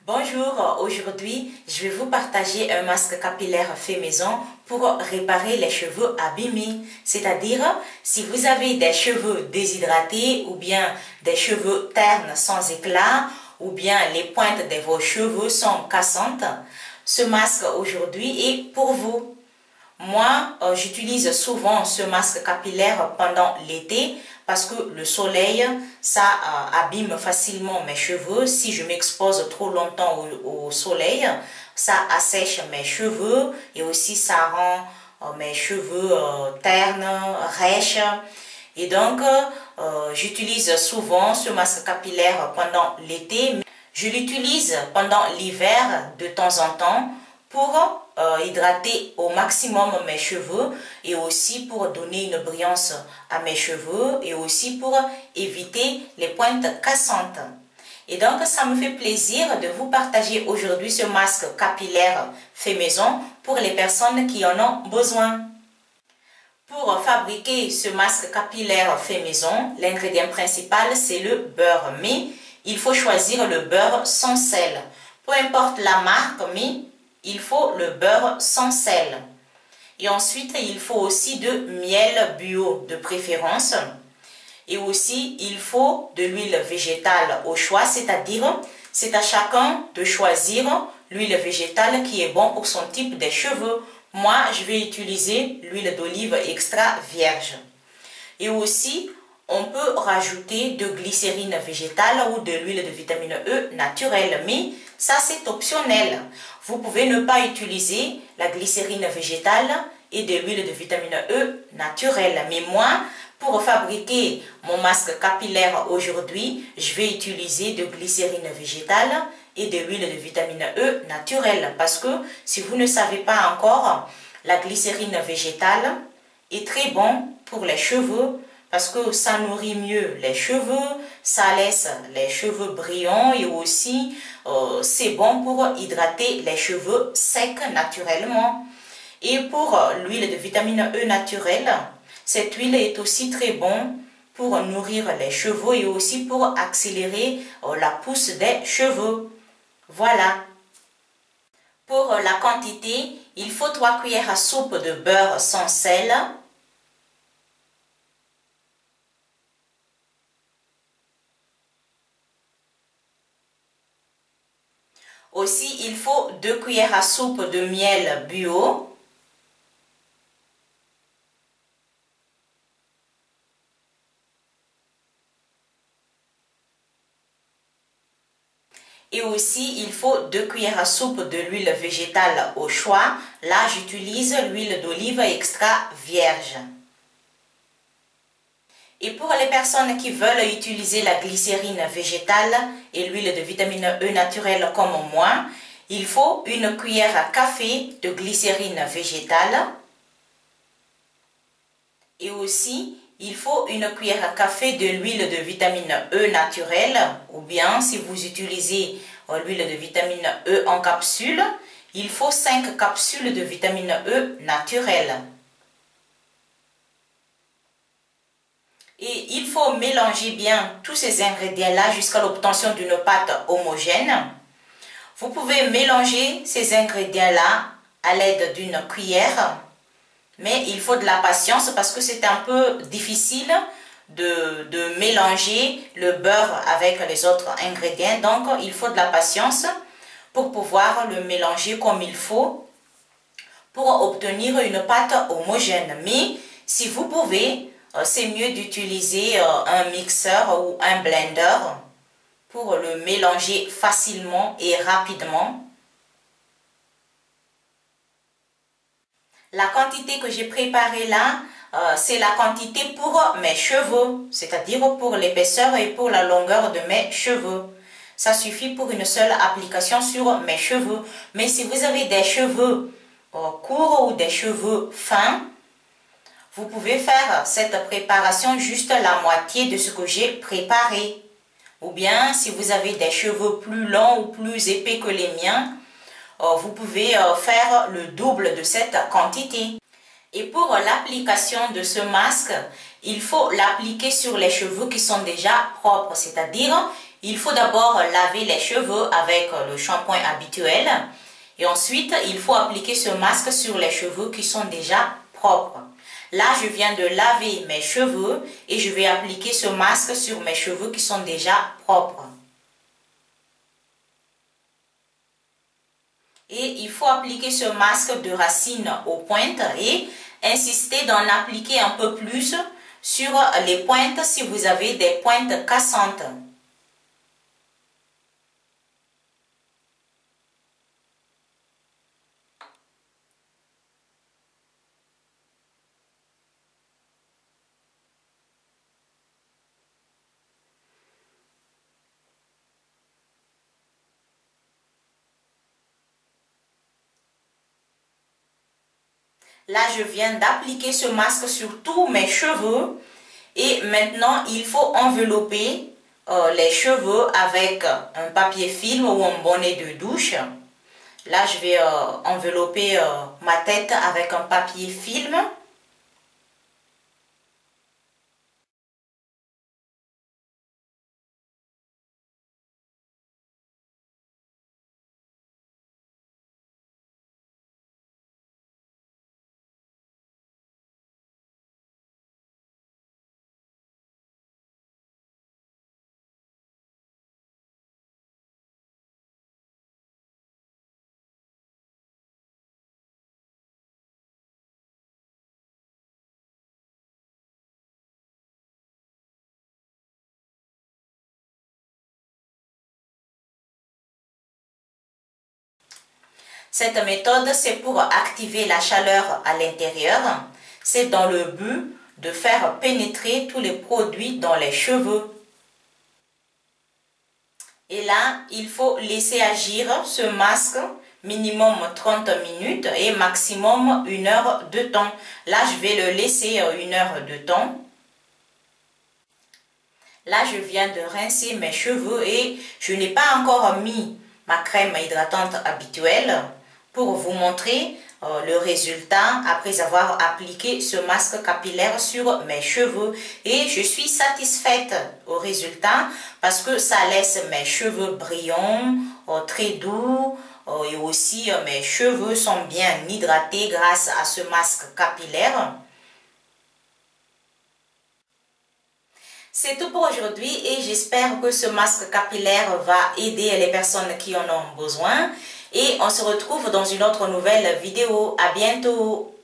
Bonjour, aujourd'hui je vais vous partager un masque capillaire fait maison pour réparer les cheveux abîmés. C'est-à-dire, si vous avez des cheveux déshydratés ou bien des cheveux ternes sans éclat ou bien les pointes de vos cheveux sont cassantes, ce masque aujourd'hui est pour vous. Moi, j'utilise souvent ce masque capillaire pendant l'été parce que le soleil, ça abîme facilement mes cheveux. Si je m'expose trop longtemps au soleil, ça assèche mes cheveux et aussi ça rend mes cheveux ternes, rêches. Et donc, j'utilise souvent ce masque capillaire pendant l'été. Je l'utilise pendant l'hiver de temps en temps pour hydrater au maximum mes cheveux et aussi pour donner une brillance à mes cheveux et aussi pour éviter les pointes cassantes. Et donc, ça me fait plaisir de vous partager aujourd'hui ce masque capillaire fait maison pour les personnes qui en ont besoin. Pour fabriquer ce masque capillaire fait maison, l'ingrédient principal c'est le beurre, mais il faut choisir le beurre sans sel. Peu importe la marque, mais il faut le beurre sans sel. Et ensuite, il faut aussi de miel bio de préférence. Et aussi, il faut de l'huile végétale au choix, c'est-à-dire, c'est à chacun de choisir l'huile végétale qui est bon pour son type de cheveux. Moi, je vais utiliser l'huile d'olive extra vierge. Et aussi, on peut rajouter de glycérine végétale ou de l'huile de vitamine E naturelle, mais ça c'est optionnel. Vous pouvez ne pas utiliser la glycérine végétale et de l'huile de vitamine E naturelle. Mais moi, pour fabriquer mon masque capillaire aujourd'hui, je vais utiliser de glycérine végétale et de l'huile de vitamine E naturelle. Parce que si vous ne savez pas encore, la glycérine végétale est très bon pour les cheveux parce que ça nourrit mieux les cheveux, ça laisse les cheveux brillants et aussi c'est bon pour hydrater les cheveux secs naturellement. Et pour l'huile de vitamine E naturelle, cette huile est aussi très bonne pour nourrir les cheveux et aussi pour accélérer la pousse des cheveux. Voilà. Pour la quantité, il faut 3 cuillères à soupe de beurre sans sel. Aussi, il faut 2 cuillères à soupe de miel bio. Et aussi, il faut 2 cuillères à soupe de l'huile végétale au choix. Là, j'utilise l'huile d'olive extra vierge. Et pour les personnes qui veulent utiliser la glycérine végétale et l'huile de vitamine E naturelle comme moi, il faut 1 cuillère à café de glycérine végétale. Et aussi, il faut 1 cuillère à café de l'huile de vitamine E naturelle. Ou bien, si vous utilisez l'huile de vitamine E en capsule, il faut 5 capsules de vitamine E naturelle. Et il faut mélanger bien tous ces ingrédients-là jusqu'à l'obtention d'une pâte homogène. Vous pouvez mélanger ces ingrédients-là à l'aide d'une cuillère, mais il faut de la patience parce que c'est un peu difficile de mélanger le beurre avec les autres ingrédients. Donc, il faut de la patience pour pouvoir le mélanger comme il faut pour obtenir une pâte homogène. Mais si vous pouvez, c'est mieux d'utiliser un mixeur ou un blender pour le mélanger facilement et rapidement. La quantité que j'ai préparée là, c'est la quantité pour mes cheveux, c'est-à-dire pour l'épaisseur et pour la longueur de mes cheveux. Ça suffit pour une seule application sur mes cheveux. Mais si vous avez des cheveux courts ou des cheveux fins, vous pouvez faire cette préparation juste la moitié de ce que j'ai préparé. Ou bien, si vous avez des cheveux plus longs ou plus épais que les miens, vous pouvez faire le double de cette quantité. Et pour l'application de ce masque, il faut l'appliquer sur les cheveux qui sont déjà propres. C'est-à-dire, il faut d'abord laver les cheveux avec le shampoing habituel. Et ensuite, il faut appliquer ce masque sur les cheveux qui sont déjà propres. Là, je viens de laver mes cheveux et je vais appliquer ce masque sur mes cheveux qui sont déjà propres. Et il faut appliquer ce masque de racine aux pointes et insister d'en appliquer un peu plus sur les pointes si vous avez des pointes cassantes. Là, je viens d'appliquer ce masque sur tous mes cheveux. Et maintenant, il faut envelopper les cheveux avec un papier film ou un bonnet de douche. Là, je vais envelopper ma tête avec un papier film. Cette méthode, c'est pour activer la chaleur à l'intérieur. C'est dans le but de faire pénétrer tous les produits dans les cheveux. Et là, il faut laisser agir ce masque minimum 30 minutes et maximum 1 heure de temps. Là, je vais le laisser 1 heure de temps. Là, je viens de rincer mes cheveux et je n'ai pas encore mis ma crème hydratante habituelle pour vous montrer le résultat après avoir appliqué ce masque capillaire sur mes cheveux. Et je suis satisfaite au résultat parce que ça laisse mes cheveux brillants, très doux, et aussi mes cheveux sont bien hydratés grâce à ce masque capillaire. C'est tout pour aujourd'hui et j'espère que ce masque capillaire va aider les personnes qui en ont besoin. Et on se retrouve dans une autre nouvelle vidéo. À bientôt!